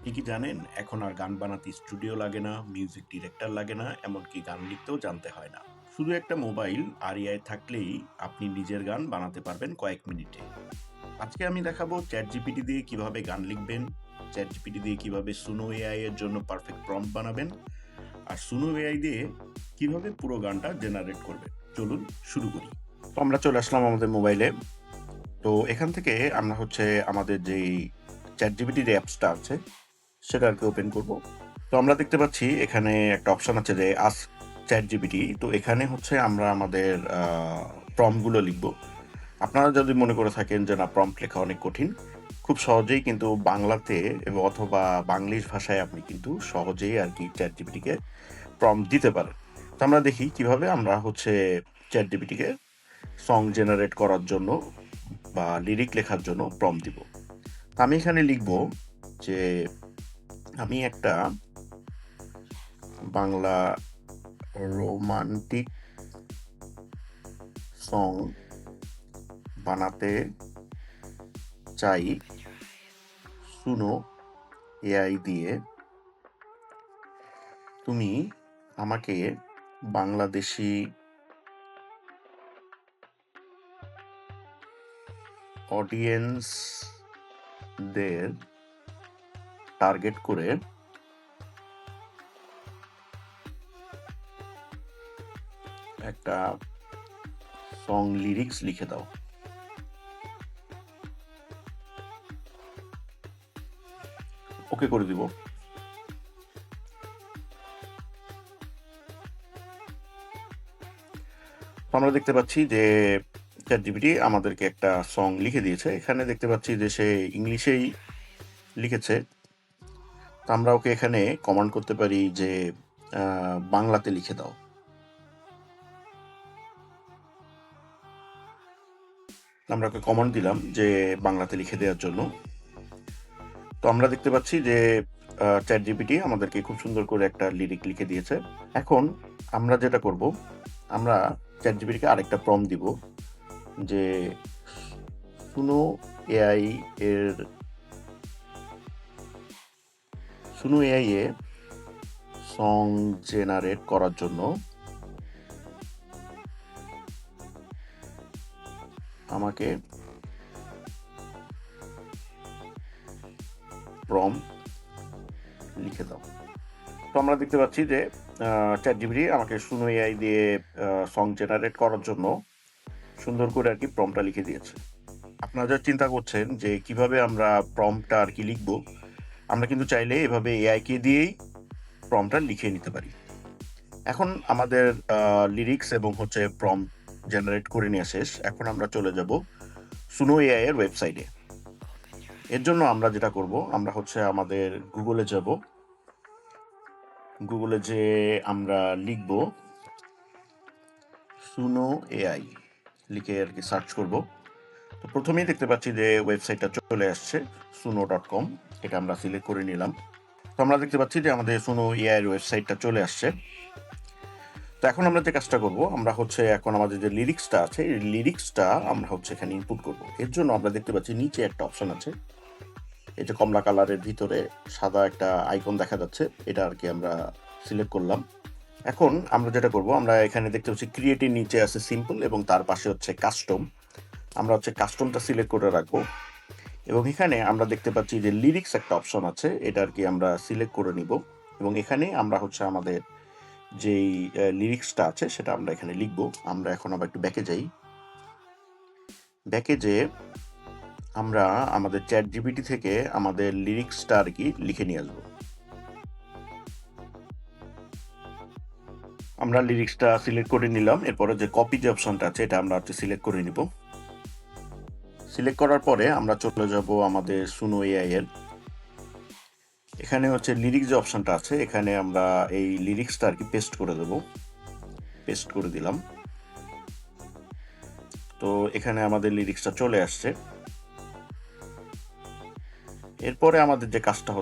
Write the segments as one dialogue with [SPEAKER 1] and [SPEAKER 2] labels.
[SPEAKER 1] আপনি কি জানেন এখন আর গান বানাতে স্টুডিও লাগে না, মিউজিক ডিরেক্টর লাগে না, এমনকি গান লিখতেও জানতে হয় না। শুধু একটা মোবাইল আর এআই থাকলেই আপনি নিজের গান বানাতে পারবেন কয়েক মিনিটে। আজকে আমি দেখাবো চ্যাটজিপিটি দিয়ে কিভাবে গান লিখবেন, চ্যাটজিপিটি দিয়ে কিভাবে সুনো এআই এর জন্য পারফেক্ট প্রম্পট বানাবেন, আর সুনো এআই দিয়ে কিভাবে পুরো গানটা জেনারেট করবেন। চলুন শুরু করি। তো আমরা চলে আসলাম আমাদের মোবাইলে। তো এখান থেকে আমরা আমাদের যেই চ্যাটজিপিটির অ্যাপসটা আছে সেটা আর কি ওপেন করব। তো আমরা দেখতে পাচ্ছি এখানে একটা অপশন আছে যে আস্ক চ্যাট জিপিটি। তো এখানে আমরা আমাদের প্রম্পটগুলো লিখব। আপনারা যদি মনে করে থাকেন যে না, প্রম্পট লেখা অনেক কঠিন, খুব সহজেই কিন্তু বাংলাতে অথবা বাংলিশ ভাষায় আপনি কিন্তু সহজেই আর কি চ্যাট জিপিটিকে প্রম্পট দিতে পারেন। তো আমরা দেখি কিভাবে আমরা চ্যাট জিপিটিকে সং জেনারেট করার জন্য বা লিরিক লেখার জন্য প্রম্পট দিব। তো আমি এখানে লিখব যে আমি একটা বাংলা রোমান্টিক সং বানাতে চাই, শুনো এআই দিয়ে। তুমি আমাকে বাংলাদেশি অডিয়েন্সদের টার্গেট করে একটা সং লিরিক্স লিখে দাও। ওকে করে দিব। আমরা দেখতে পাচ্ছি যে চ্যাটজিপিটি আমাদেরকে একটা সং লিখে দিয়েছে। এখানে দেখতে পাচ্ছি যে সে ইংলিশেই লিখেছে। তো আমরা ওকে এখানে কমান্ড করতে পারি যে বাংলাতে লিখে দাও। আমরা ওকে কমান্ড দিলাম যে বাংলাতে লিখে দেওয়ার জন্য। তো আমরা দেখতে পাচ্ছি যে চ্যাটজিপিটি আমাদেরকে খুব সুন্দর করে একটা লিরিক লিখে দিয়েছে। এখন আমরা যেটা করব, আমরা চ্যাটজিপিটিকে আরেকটা প্রম্পট দিব যে শুনো এআই এর শুনো এআই এ সং জেনারেট করার জন্য আমাকে প্রম্পট লিখে দাও। তো আমরা দেখতে পাচ্ছি যে চ্যাটজিপিটি আমাকে শুনো এআই দিয়ে সং জেনারেট করার জন্য সুন্দর করে আর কি প্রম্পটটা লিখে দিয়েছে। আপনারা যা চিন্তা করছেন যে কিভাবে আমরা প্রম্পটটা আর কি লিখব, আমরা কিন্তু চাইলে এভাবে এআইকে দিয়েই প্রম্পটটা লিখে নিতে পারি। এখন আমাদের লিরিক্স এবং প্রম্পট জেনারেট করে নিয়ে শেষ। এখন আমরা চলে যাব সুনো এআই এর ওয়েবসাইটে। এর জন্য আমরা যেটা করব, আমরা আমাদের গুগলে যাব। গুগলে যে আমরা লিখব সুনো এআই লিখে আর কি সার্চ করব। তো প্রথমেই দেখতে পাচ্ছি যে ওয়েবসাইটটা চলে আসছে suno.com। এটা আমরা সিলেক্ট করে নিলাম। তো আমরা দেখতে পাচ্ছি যে আমাদের সুনো এআই এর ওয়েবসাইটটা চলে আসছে। তো এখন আমরা যে কাজটা করব, আমরা এখন আমাদের যে লিরিক্সটা আছে এই লিরিক্সটা আমরা এখানে ইনপুট করব। এর জন্য আমরা দেখতে পাচ্ছি নিচে একটা অপশন আছে, এই যে কমলা কালারের ভিতরে সাদা একটা আইকন দেখা যাচ্ছে, এটা আর কি আমরা সিলেক্ট করলাম। এখন আমরা যেটা করব, আমরা এখানে দেখতে পাচ্ছি ক্রিয়েটিভ নিচে আছে সিম্পল এবং তার পাশে কাস্টম। আমরা কাস্টমটা সিলেক্ট করে রাখবো এবং এখানে আমরা দেখতে পাচ্ছি যে লিরিক্স একটা অপশন আছে, এটা আর কি আমরা সিলেক্ট করে নিব এবং এখানে আমরা আমাদের যেই লিরিক্সটা আছে সেটা আমরা এখানে লিখব। আমরা এখন আবার একটু ব্যাকে যাই। ব্যাকে যেয়ে আমরা আমাদের চ্যাট জিপিটি থেকে আমাদের লিরিক্সটা আর কি লিখে নিয়ে আসবো। আমরা লিরিক্সটা সিলেক্ট করে নিলাম। এরপরে যে কপি যে অপশনটা আছে এটা আমরা সিলেক্ট করে নিব। সিলেক্ট করার পরে আমরা চলে যাব আমাদের সুনো এআই এর। এখানে লিরিক্স যে অপশনটা আছে, এখানে আমরা এই লিরিক্সটা আর কি পেস্ট করে দেব। পেস্ট করে দিলাম। তো এখানে আমাদের লিরিক্সটা চলে আসছে। এরপরে আমাদের যে কাজটা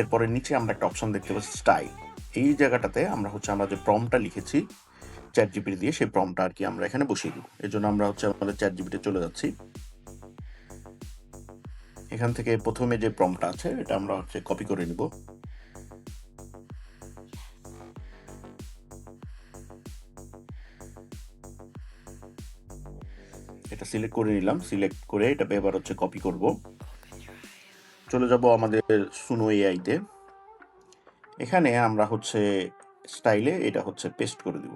[SPEAKER 1] এরপরে নিচে আমরা একটা অপশন দেখতে পাচ্ছি স্টাইল। এই জায়গাটাতে আমরা আমরা যে প্রম্পটটা লিখেছি চ্যাট জিপিটি দিয়ে, সেই প্রম্পটটা আর কি আমরা এখানে বসিয়ে দিব। এর জন্য আমরা আমাদের চ্যাট জিপিটি চলে যাচ্ছি। এখান থেকে প্রথমে যে প্রম্পটটা আছে এটা আমরা হচ্ছে কপি করে নিব। এটা সিলেক্ট করে নিলাম, সিলেক্ট করে এটা এবার হচ্ছে কপি করব। চলে যাব আমাদের সুনো এআইতে। এখানে আমরা হচ্ছে স্টাইলে এটা হচ্ছে পেস্ট করে দিব।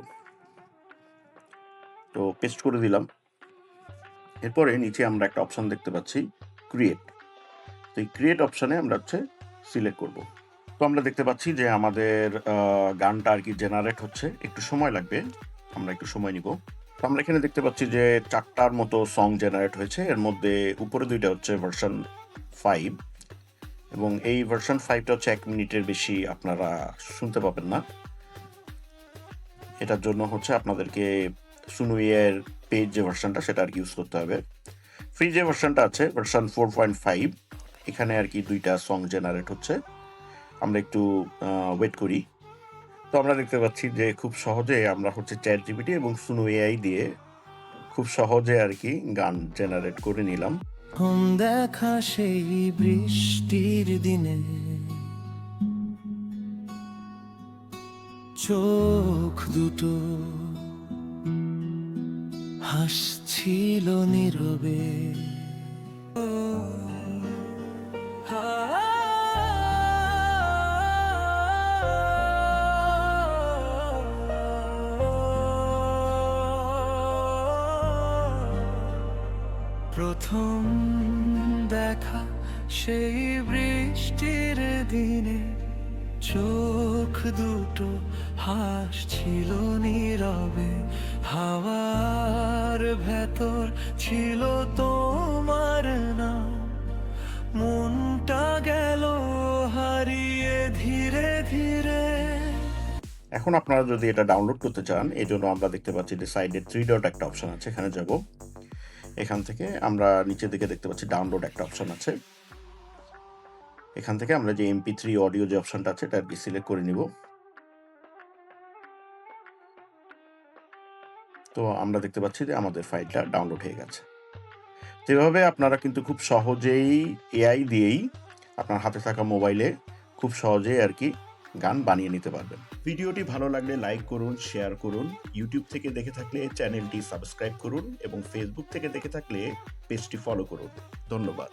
[SPEAKER 1] তো পেস্ট করে দিলাম। এরপরে নিচে আমরা একটা অপশন দেখতে পাচ্ছি ক্রিয়েট। তো এই ক্রিয়েট অপশনে আমরা হচ্ছে সিলেক্ট করব। তো আমরা দেখতে পাচ্ছি যে আমাদের গানটা আর কি জেনারেট হচ্ছে, একটু সময় লাগবে, আমরা একটু সময় নিব। তো আমরা এখানে দেখতে পাচ্ছি যে 4টার মতো সং জেনারেট হয়েছে। এর মধ্যে উপরে 2টা হচ্ছে ভার্সন 5 এবং এই ভার্সন 5টা হচ্ছে 1 মিনিটের বেশি আপনারা শুনতে পাবেন না। এটার জন্য হচ্ছে আপনাদেরকে সুনো এর পেজ যে ভার্সনটা সেটা আর কি ইউজ করতে হবে। ফ্রি যে ভার্সনটা আছে ভার্সন 4.5, এখানে আর কি 2টা সং জেনারেট হচ্ছে। আমরা একটু ওয়েট করি। তো আমরা দেখতে পাচ্ছি যে খুব সহজে আমরা হচ্ছে চ্যাট জিপিটি এবং সুনো এআই দিয়ে খুব সহজে আর কি গান জেনারেট করে নিলাম।
[SPEAKER 2] দেখা সেই বৃষ্টির দিনে চোখ দুটো হাসছিল নীরবে। প্রথম দেখা সেই বৃষ্টির দিনে চোখ দুটো হাসছিল নীরবে। হাওয়ার ভেতর ছিল তোমার নাম, মনটা গেল হারিয়ে ধীরে ধীরে।
[SPEAKER 1] এখন আপনারা যদি এটা ডাউনলোড করতে চান, এই জন্য আমরা দেখতে পাচ্ছি যে সাইডে 3 ডট একটা অপশন আছে, এখানে যাব। এখান থেকে আমরা নিচের দিকে দেখতে পাচ্ছি ডাউনলোড একটা অপশন আছে। এখান থেকে আমরা যে MP3 অডিও যে অপশনটা আছে এটা আর কি সিলেক্ট করে নিব। তো আমরা দেখতে পাচ্ছি যে আমাদের ফাইলটা ডাউনলোড হয়ে গেছে। তো এভাবে আপনারা কিন্তু খুব সহজেই এআই দিয়েই আপনার হাতে থাকা মোবাইলে খুব সহজেই আর কি গান বানিয়ে নিতে পারবেন। ভিডিওটি ভালো লাগলে লাইক করুন, শেয়ার করুন। ইউটিউব থেকে দেখে থাকলে চ্যানেলটি সাবস্ক্রাইব করুন এবং ফেসবুক থেকে দেখে থাকলে পেজটি ফলো করুন। ধন্যবাদ।